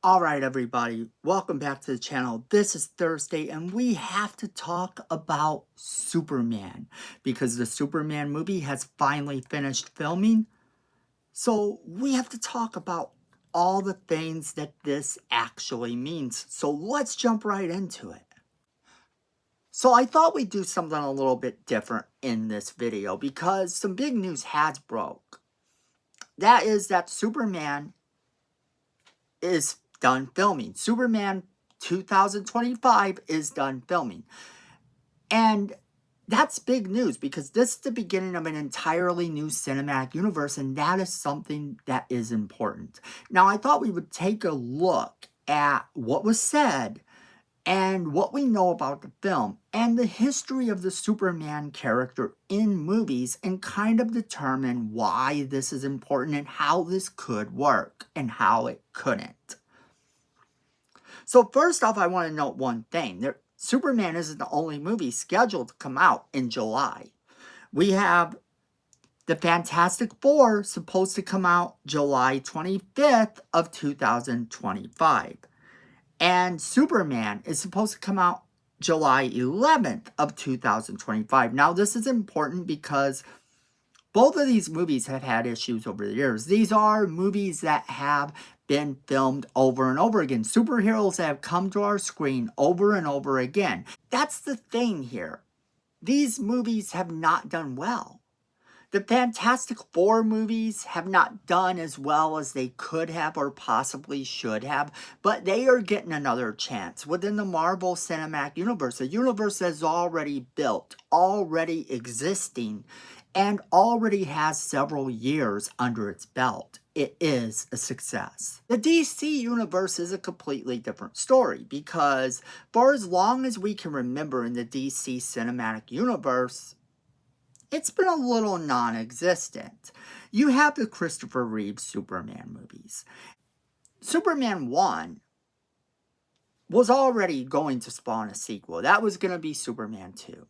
Alright everybody, welcome back to the channel. This is Thursday and we have to talk about Superman because the Superman movie has finally finished filming. So we have to talk about all the things that this actually means. So let's jump right into it. So I thought we'd do something a little bit different in this video because some big news has broke. That is that Superman is done filming. Superman 2025 is done filming. And that's big news because this is the beginning of an entirely new cinematic universe, and that is something that is important. Now, I thought we would take a look at what was said and what we know about the film and the history of the Superman character in movies and kind of determine why this is important and how this could work and how it couldn't. So first off, I want to note one thing. Superman isn't the only movie scheduled to come out in July. We have the Fantastic Four supposed to come out July 25th of 2025. And Superman is supposed to come out July 11th of 2025. Now, this is important because both of these movies have had issues over the years. These are movies that have been filmed over and over again. Superheroes that have come to our screen over and over again. That's the thing here. These movies have not done well. The Fantastic Four movies have not done as well as they could have or possibly should have, but they are getting another chance within the Marvel Cinematic Universe, a universe that's already built, already existing, and already has several years under its belt. It is a success. The DC universe is a completely different story because for as long as we can remember in the DC cinematic universe, it's been a little non-existent. You have the Christopher Reeve Superman movies. Superman 1 was already going to spawn a sequel. That was going to be Superman 2.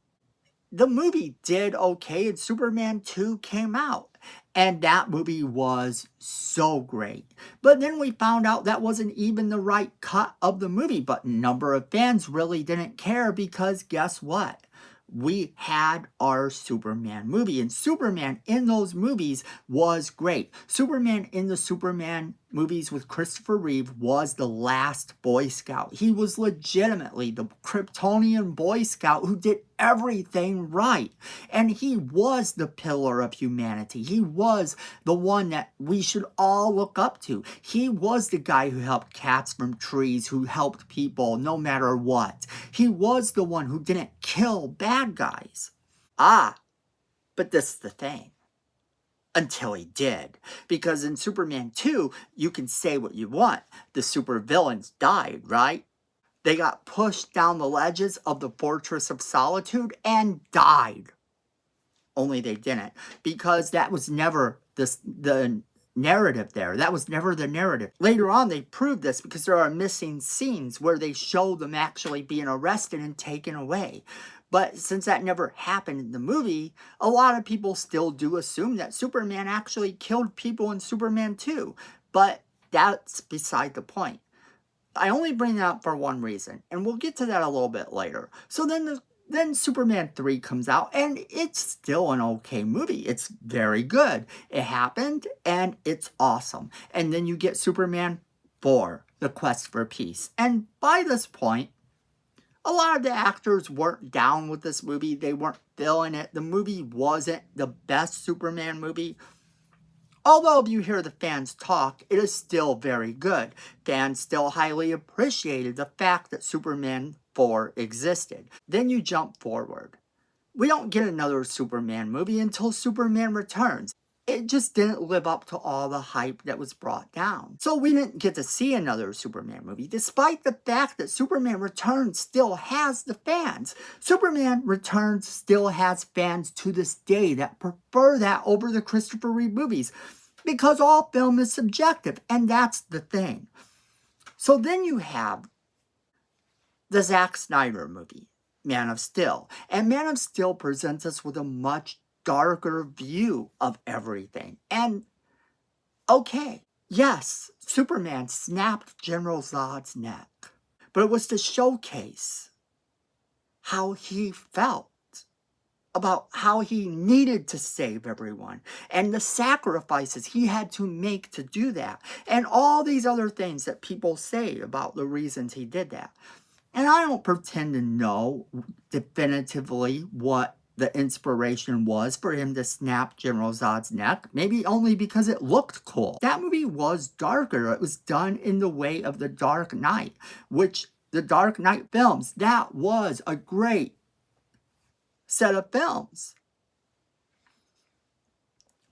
The movie did okay and Superman 2 came out. And that movie was so great. But then we found out that wasn't even the right cut of the movie. But a number of fans really didn't care because guess what? We had our Superman movie, and Superman in those movies was great. Superman in the Superman movies with Christopher Reeve was the last Boy Scout. He was legitimately the Kryptonian Boy Scout who did everything right. And he was the pillar of humanity. He was the one that we should all look up to. He was the guy who helped cats from trees, who helped people no matter what. He was the one who didn't kill bad guys. But this is the thing. Until he did. Because in Superman 2, you can say what you want. The supervillains died, right? They got pushed down the ledges of the Fortress of Solitude and died. Only they didn't. Because that was never the narrative there. That was never the narrative. Later on, they proved this because there are missing scenes where they show them actually being arrested and taken away. But since that never happened in the movie, a lot of people still do assume that Superman actually killed people in Superman 2. But that's beside the point. I only bring that up for one reason, and we'll get to that a little bit later. So then Superman 3 comes out, and it's still an okay movie. It's very good. It happened, and it's awesome. And then you get Superman 4, The Quest for Peace. And by this point, a lot of the actors weren't down with this movie. They weren't feeling it. The movie wasn't the best Superman movie. Although if you hear the fans talk, it is still very good. Fans still highly appreciated the fact that Superman 4 existed. Then you jump forward. We don't get another Superman movie until Superman Returns. It just didn't live up to all the hype that was brought down. So we didn't get to see another Superman movie, despite the fact that Superman Returns still has the fans. Superman Returns still has fans to this day that prefer that over the Christopher Reeve movies, because all film is subjective, and that's the thing. So then you have the Zack Snyder movie, Man of Steel. And Man of Steel presents us with a much darker view of everything. And okay, Yes, Superman snapped General Zod's neck, but it was to showcase how he felt about how he needed to save everyone and the sacrifices he had to make to do that, and all these other things that people say about the reasons he did that. And I don't pretend to know definitively what the inspiration was for him to snap General Zod's neck. Maybe only because it looked cool. That movie was darker. It was done in the way of The Dark Knight, which the Dark Knight films, that was a great set of films.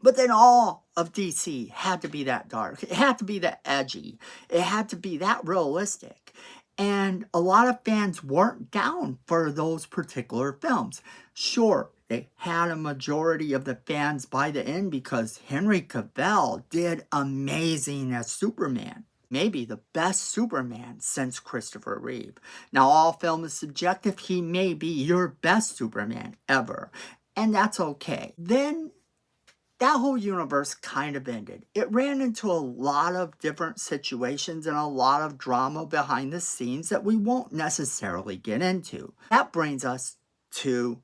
But then all of DC had to be that dark. It had to be that edgy. It had to be that realistic. And a lot of fans weren't down for those particular films. Sure, they had a majority of the fans by the end because Henry Cavill did amazing as Superman. Maybe the best Superman since Christopher Reeve. Now, all film is subjective. He may be your best Superman ever. And that's okay. Then that whole universe kind of ended. It ran into a lot of different situations and a lot of drama behind the scenes that we won't necessarily get into. That brings us to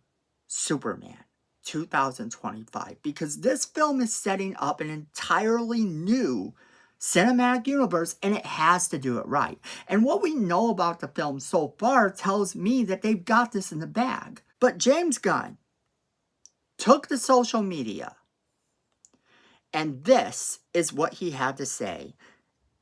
Superman 2025, because this film is setting up an entirely new cinematic universe, and it has to do it right. And what we know about the film so far tells me that they've got this in the bag. But James Gunn took to social media, and this is what he had to say.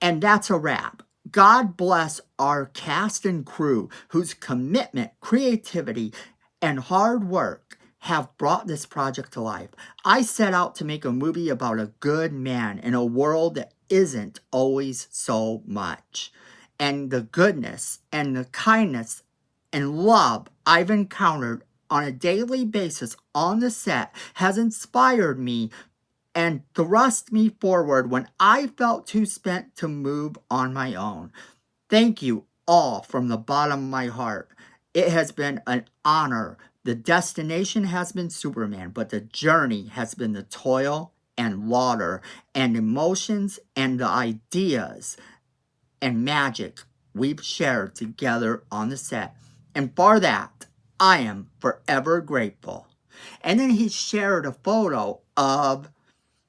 And that's a wrap. God bless our cast and crew whose commitment, creativity, and hard work have brought this project to life. I set out to make a movie about a good man in a world that isn't always so much. And the goodness and the kindness and love I've encountered on a daily basis on the set has inspired me and thrust me forward when I felt too spent to move on my own. Thank you all from the bottom of my heart. It has been an honor. The destination has been Superman, but the journey has been the toil and laughter and emotions and the ideas and magic we've shared together on the set. And for that, I am forever grateful. And then he shared a photo of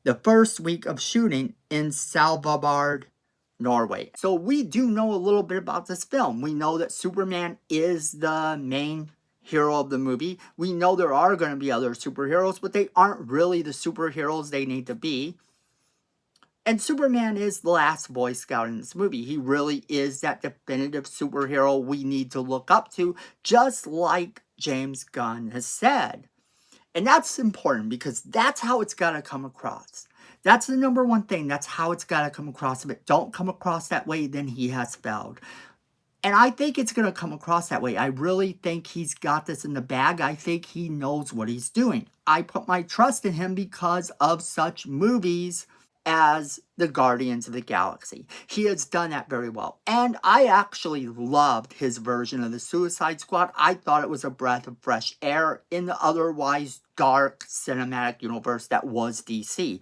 the first week of shooting in Svalbard, Norway. So we do know a little bit about this film. We know that Superman is the main hero of the movie. We know there are going to be other superheroes, but they aren't really the superheroes they need to be. And Superman is the last Boy Scout in this movie. He really is that definitive superhero we need to look up to, just like James Gunn has said. And that's important because that's how it's got to come across. That's the number one thing. That's how it's got to come across. If it don't come across that way, then he has failed. And I think it's going to come across that way. I really think he's got this in the bag. I think he knows what he's doing. I put my trust in him because of such movies as the Guardians of the Galaxy. He has done that very well. And I actually loved his version of the Suicide Squad. I thought it was a breath of fresh air in the otherwise dark cinematic universe that was DC.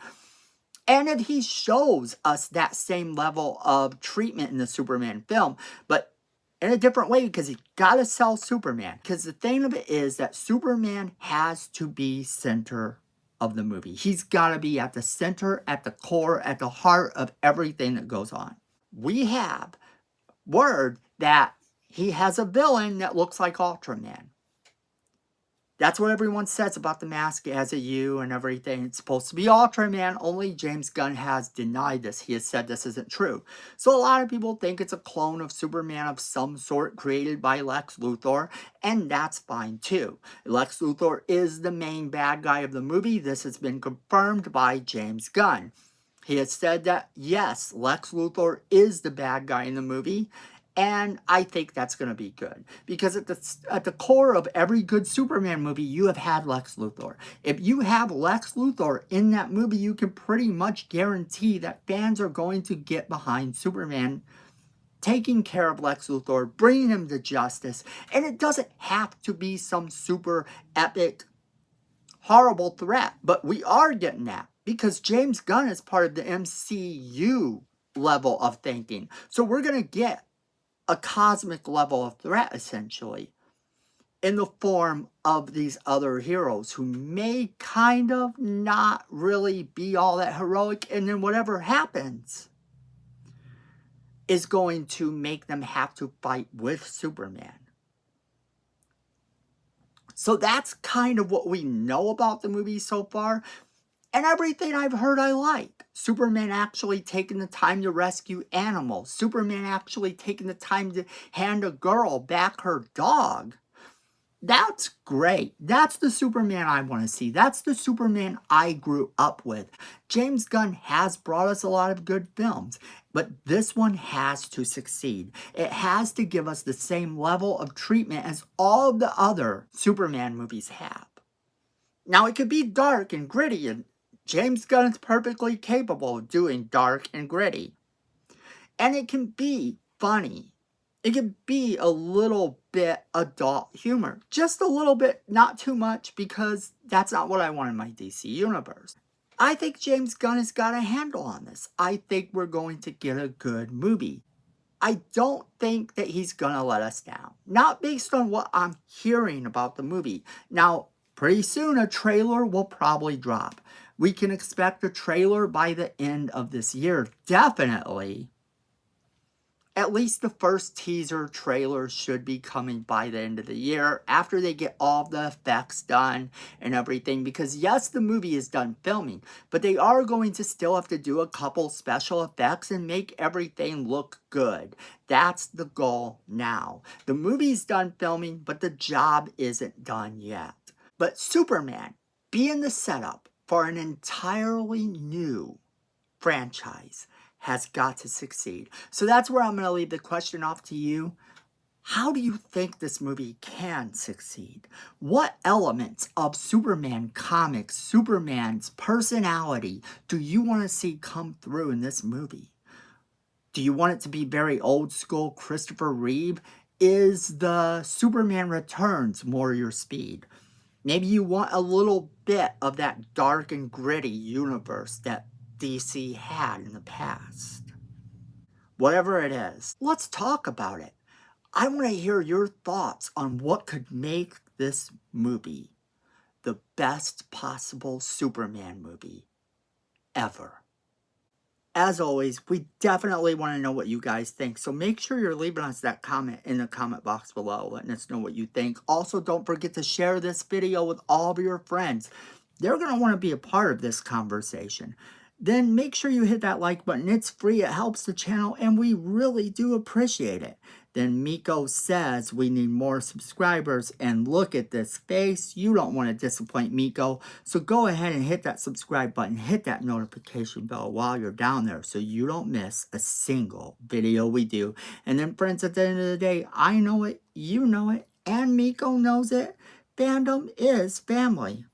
And if he shows us that same level of treatment in the Superman film, but in a different way, because he's got to sell Superman. Because the thing of it is that Superman has to be center of the movie. He's got to be at the center, at the core, at the heart of everything that goes on. We have word that he has a villain that looks like Ultraman. That's what everyone says about the mask as a U and everything. It's supposed to be Ultraman. Only James Gunn has denied this. He has said this isn't true. So a lot of people think it's a clone of Superman of some sort created by Lex Luthor. And that's fine too. Lex Luthor is the main bad guy of the movie. This has been confirmed by James Gunn. He has said that, yes, Lex Luthor is the bad guy in the movie. And I think that's going to be good. Because at the core of every good Superman movie, you have had Lex Luthor. If you have Lex Luthor in that movie, you can pretty much guarantee that fans are going to get behind Superman taking care of Lex Luthor, bringing him to justice. And it doesn't have to be some super epic, horrible threat. But we are getting that. because James Gunn is part of the MCU level of thinking. So we're going to get a cosmic level of threat, essentially, in the form of these other heroes who may kind of not really be all that heroic, and then whatever happens is going to make them have to fight with Superman. So that's kind of what we know about the movie so far. And everything I've heard I like. Superman actually taking the time to rescue animals. Superman actually taking the time to hand a girl back her dog. That's great. That's the Superman I want to see. That's the Superman I grew up with. James Gunn has brought us a lot of good films, but this one has to succeed. It has to give us the same level of treatment as all of the other Superman movies have. Now, it could be dark and gritty, and James Gunn is perfectly capable of doing dark and gritty. And it can be funny. It can be a little bit adult humor. Just a little bit, not too much, because that's not what I want in my DC universe. I think James Gunn has got a handle on this. I think we're going to get a good movie. I don't think that he's going to let us down. Not based on what I'm hearing about the movie. Now, pretty soon a trailer will probably drop. We can expect a trailer by the end of this year. Definitely. At least the first teaser trailer should be coming by the end of the year after they get all the effects done and everything. Because yes, the movie is done filming, but they are going to still have to do a couple special effects and make everything look good. That's the goal now. The movie's done filming, but the job isn't done yet. But Superman being the setup for an entirely new franchise has got to succeed. So that's where I'm going to leave the question off to you. How do you think this movie can succeed? What elements of Superman comics, Superman's personality, do you want to see come through in this movie? Do you want it to be very old school Christopher Reeve? Is the Superman Returns more your speed? Maybe you want a little bit of that dark and gritty universe that DC had in the past. Whatever it is, let's talk about it. I want to hear your thoughts on what could make this movie the best possible Superman movie ever. As always, we definitely want to know what you guys think, so make sure you're leaving us that comment in the comment box below, letting us know what you think. Also, don't forget to share this video with all of your friends. They're going to want to be a part of this conversation. Then make sure you hit that like button. It's free, it helps the channel, and we really do appreciate it. Then Miko says we need more subscribers, and look at this face. You don't want to disappoint Miko, so go ahead and hit that subscribe button, hit that notification bell while you're down there so you don't miss a single video we do. And then friends, at the end of the day, I know it, you know it, and Miko knows it. Fandom is family.